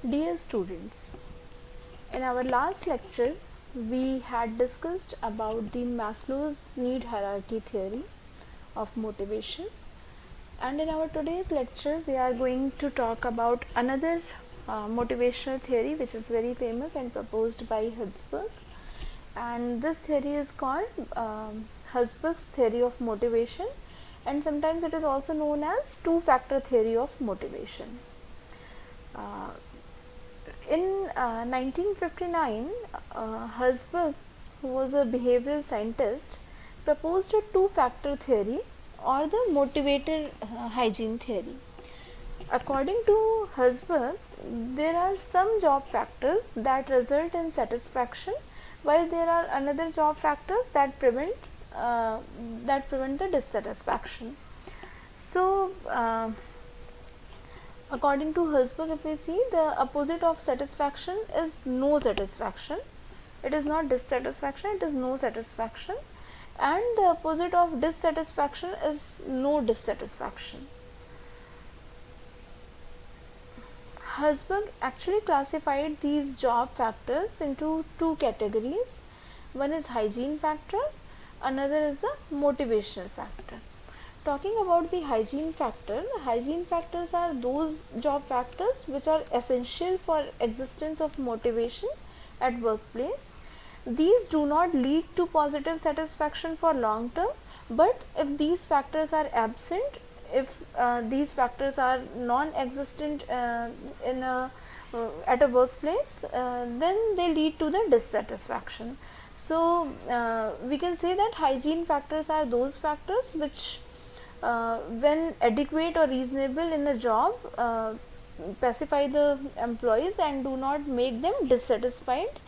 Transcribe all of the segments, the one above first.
Dear students, in our last lecture we had discussed about the Maslow's need hierarchy theory of motivation, and in our today's lecture we are going to talk about another motivational theory which is very famous and proposed by Herzberg, and this theory is called Herzberg's theory of motivation, and sometimes it is also known as two-factor theory of motivation. Uh, in 1959, Herzberg, who was a behavioral scientist, proposed a two-factor theory or the motivator hygiene theory. According to Herzberg, there are some job factors that result in satisfaction, while there are another job factors that prevent the dissatisfaction. So, according to Herzberg, if we see, the opposite of satisfaction is no satisfaction. It is not dissatisfaction, it is no satisfaction, and the opposite of dissatisfaction is no dissatisfaction. Herzberg actually classified these job factors into two categories. One is hygiene factor, another is the motivational factor. Talking about the hygiene factors are those job factors which are essential for existence of motivation at workplace. These do not lead to positive satisfaction for long term, but if these factors are absent, if these factors are non-existent at a workplace, then they lead to the dissatisfaction. So we can say that hygiene factors are those factors which, when adequate or reasonable in a job, pacify the employees and do not make them dissatisfied.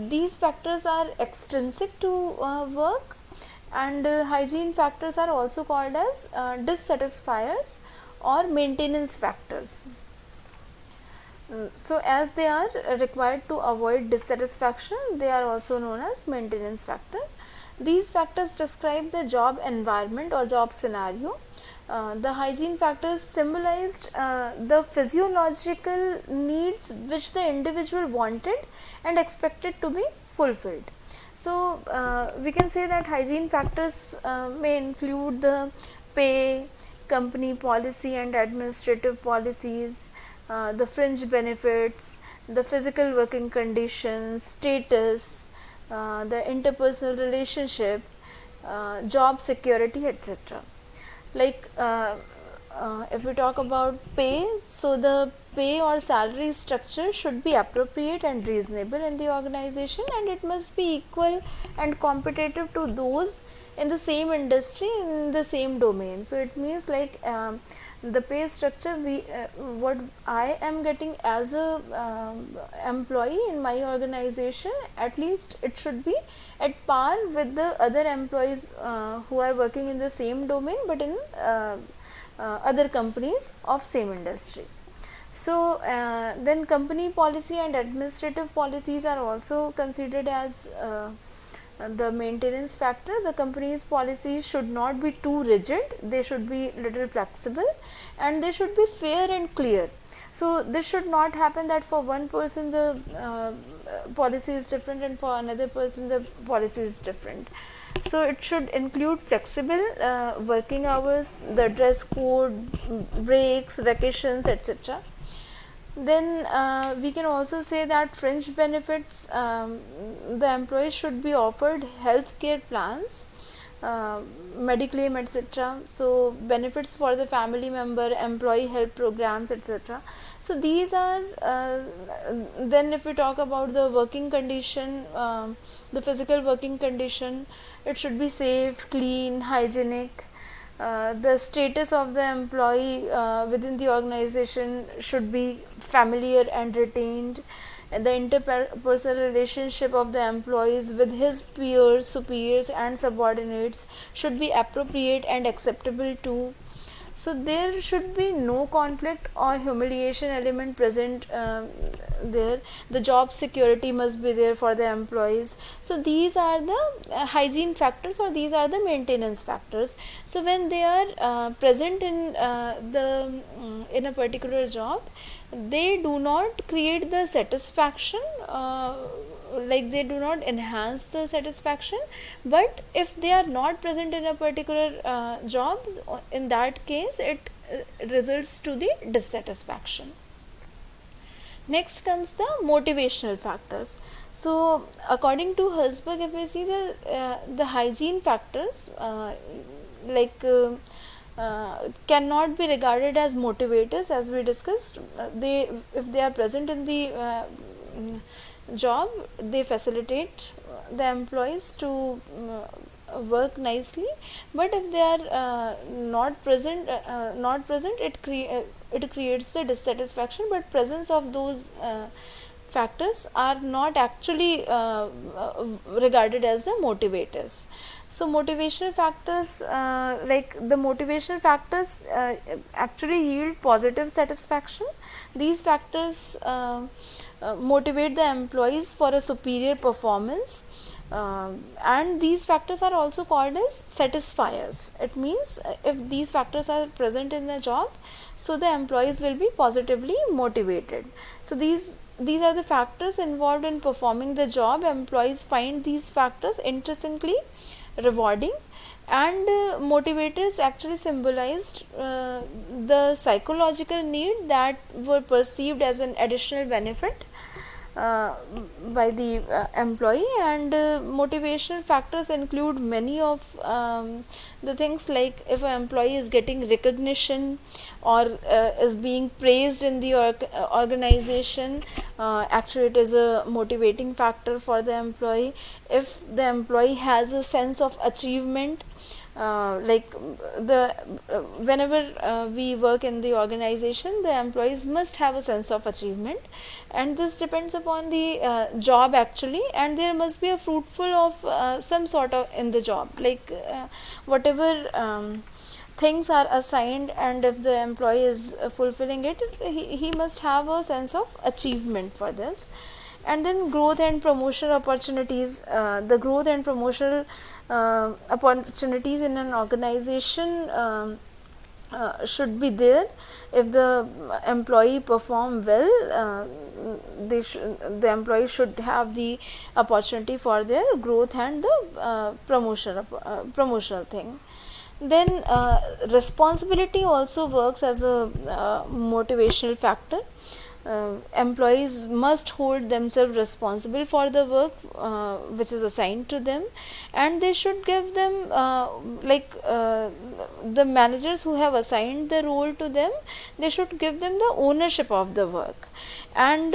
These factors are extrinsic to work, and hygiene factors are also called as dissatisfiers or maintenance factors. So as they are required to avoid dissatisfaction, they are also known as maintenance factor. These factors describe the job environment or job scenario. The hygiene factors symbolized the physiological needs which the individual wanted and expected to be fulfilled. So we can say that hygiene factors may include the pay, company policy and administrative policies, the fringe benefits, the physical working conditions, status, the interpersonal relationship, job security, etc. Like if we talk about pay, so the pay or salary structure should be appropriate and reasonable in the organization, and it must be equal and competitive to those in the same industry, in the same domain. So it means like the pay structure, what I am getting as a employee in my organization, at least it should be at par with the other employees who are working in the same domain but in other companies of same industry. So then company policy and administrative policies are also considered as the maintenance factor. The company's policies should not be too rigid, they should be little flexible, and they should be fair and clear. So this should not happen that for one person the policy is different and for another person the policy is different. So it should include flexible working hours, the dress code, breaks, vacations, etc. Then we can also say that fringe benefits, the employees should be offered health care plans, Mediclaim, etc. So benefits for the family member, employee health programs, etc. So these are then if we talk about the working condition, the physical working condition, it should be safe, clean, hygienic. The status of the employee within the organization should be familiar and retained. The interpersonal relationship of the employees with his peers, superiors and subordinates should be appropriate and acceptable too. So there should be no conflict or humiliation element present there. The job security must be there for the employees. So these are the hygiene factors, or these are the maintenance factors. So when they are present in in a particular job, they do not create the satisfaction, like they do not enhance the satisfaction. But if they are not present in a particular job, in that case it results to the dissatisfaction. Next comes the motivational factors. So according to Herzberg, if we see the hygiene factors, cannot be regarded as motivators, as we discussed. They, if they are present in the job, they facilitate the employees to work nicely. But if they are not present, it creates the dissatisfaction. But presence of those factors are not actually regarded as the motivators. So motivational factors, the motivational factors actually yield positive satisfaction. These factors motivate the employees for a superior performance, and these factors are also called as satisfiers. It means if these factors are present in the job, so the employees will be positively motivated. So these are the factors involved in performing the job. Employees find these factors intrinsically rewarding, and motivators actually symbolized the psychological need that were perceived as an additional benefit by the employee. And motivational factors include many of the things, like if an employee is getting recognition or is being praised in the organization, actually it is a motivating factor for the employee. If the employee has a sense of achievement, whenever we work in the organization, the employees must have a sense of achievement, and this depends upon the job actually. And there must be a fruitful of some sort of in the job, whatever things are assigned, and if the employee is fulfilling it, he must have a sense of achievement for this. And then growth and promotion opportunities. The growth and promotional opportunities in an organization should be there. If the employee perform well, the employee should have the opportunity for their growth and the promotional thing. Then responsibility also works as a motivational factor. Employees must hold themselves responsible for the work which is assigned to them, and they should give them the managers who have assigned the role to them, they should give them the ownership of the work. And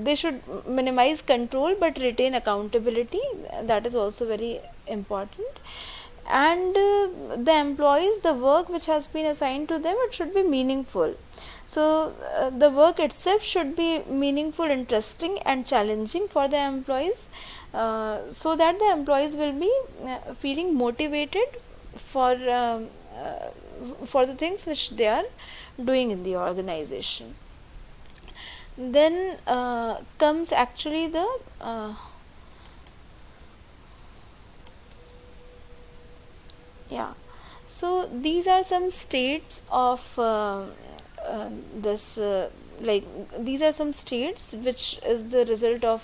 they should minimize control but retain accountability. That is also very important. And the employees, the work which has been assigned to them, it should be meaningful. So the work itself should be meaningful, interesting and challenging for the employees, so that the employees will be feeling motivated for the things which they are doing in the organization. Then comes actually the so these are some states of these are some states which is the result of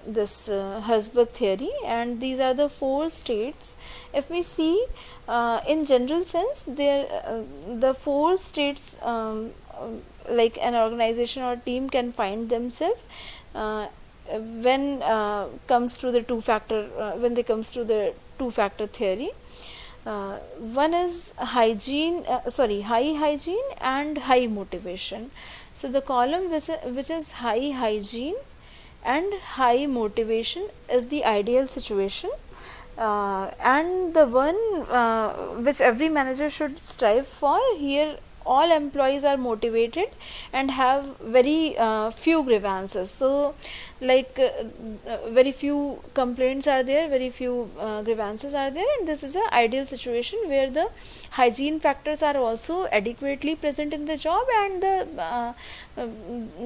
this Herzberg theory, and these are the 4 states. If we see in general sense, there the 4 states like an organization or team can find themselves when comes to the two factor theory. One is high hygiene and high motivation. So the column which is high hygiene and high motivation is the ideal situation, and the one which every manager should strive for. Here all employees are motivated and have very few grievances. So like very few complaints are there, very few grievances are there, and this is an ideal situation where the hygiene factors are also adequately present in the job, and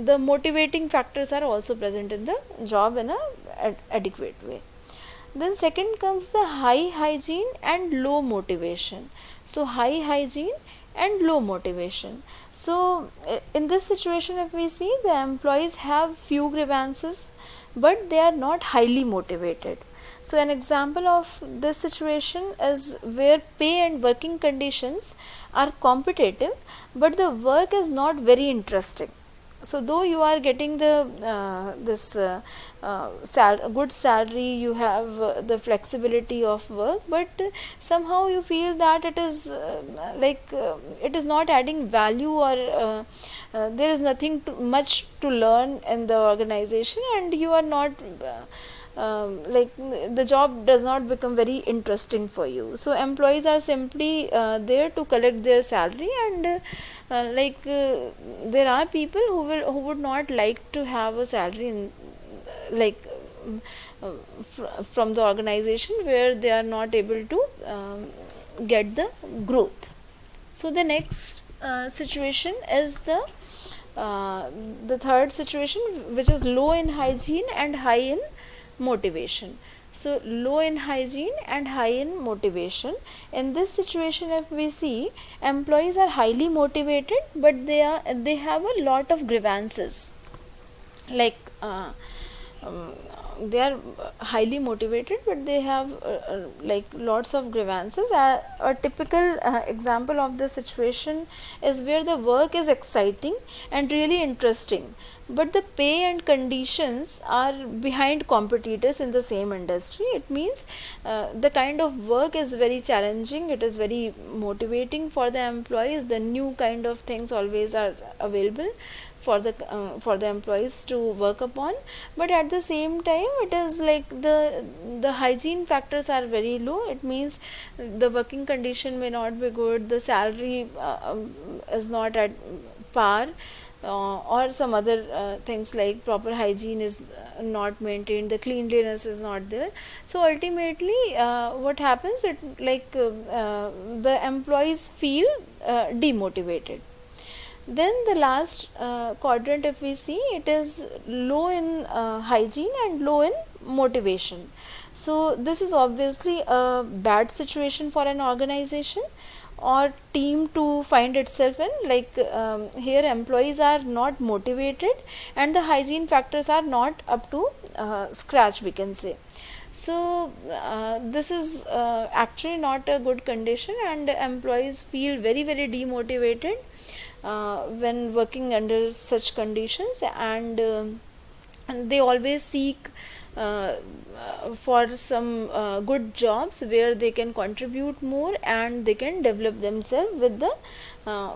the motivating factors are also present in the job in a adequate way. Then second comes the high hygiene and low motivation. So high hygiene and low motivation. So in this situation, if we see, the employees have few grievances, but they are not highly motivated. So an example of this situation is where pay and working conditions are competitive, but the work is not very interesting. So though you are getting the good salary, you have the flexibility of work, but somehow you feel that it is it is not adding value, or there is nothing much to learn in the organization, and you are not the job does not become very interesting for you. So employees are simply there to collect their salary, and there are people who would not like to have a salary in like from the organization where they are not able to get the growth. So the next situation is the third situation, which is low in hygiene and high in motivation. So low in hygiene and high in motivation. In this situation, if we see, employees are highly motivated, but they have a lot of grievances. Like they are highly motivated, but they have lots of grievances. A typical example of the situation is where the work is exciting and really interesting, but the pay and conditions are behind competitors in the same industry. It means the kind of work is very challenging, it is very motivating for the employees, the new kind of things always are available for the employees to work upon, but at the same time it is like the hygiene factors are very low. It means the working condition may not be good, the salary is not at par, or some other things like proper hygiene is not maintained, the cleanliness is not there. So ultimately what happens, the employees feel demotivated. Then the last quadrant, if we see, it is low in hygiene and low in motivation. So this is obviously a bad situation for an organization or team to find itself in. Here employees are not motivated and the hygiene factors are not up to scratch, we can say. So this is actually not a good condition, and employees feel very demotivated when working under such conditions, and they always seek for some good jobs where they can contribute more and they can develop themselves with the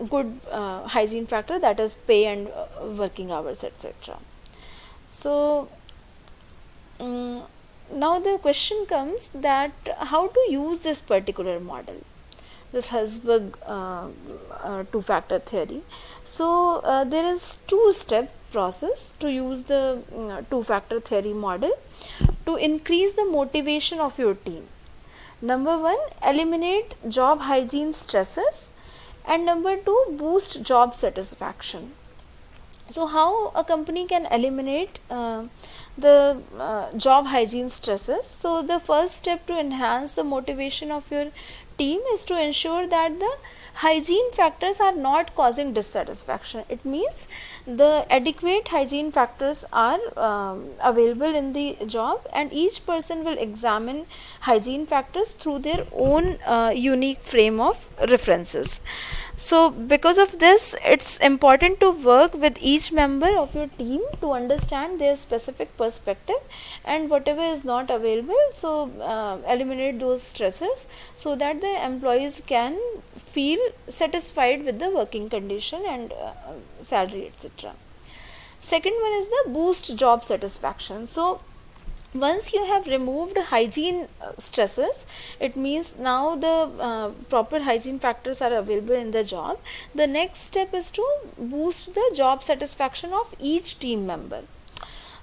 good hygiene factor, that is pay and working hours, etc. So now the question comes that how to use this particular model, this Herzberg two-factor theory. So there is two-step process to use the two-factor theory model to increase the motivation of your team. Number one, eliminate job hygiene stressors, and number two, boost job satisfaction. So how a company can eliminate the job hygiene stresses? So the first step to enhance the motivation of your team is to ensure that the hygiene factors are not causing dissatisfaction. It means the adequate hygiene factors are available in the job, and each person will examine hygiene factors through their own unique frame of references. So because of this, it's important to work with each member of your team to understand their specific perspective, and whatever is not available, so eliminate those stresses so that the employees can feel satisfied with the working condition and salary, etc. Second one is the boost job satisfaction. So Once you have removed hygiene stressors, it means now the proper hygiene factors are available in the job. The next step is to boost the job satisfaction of each team member.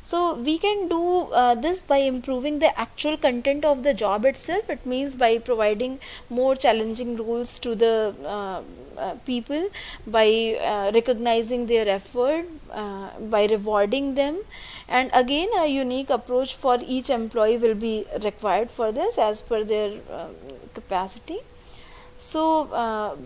So we can do this by improving the actual content of the job itself. It means by providing more challenging roles to the people, by recognizing their effort, by rewarding them, and again a unique approach for each employee will be required for this as per their capacity. So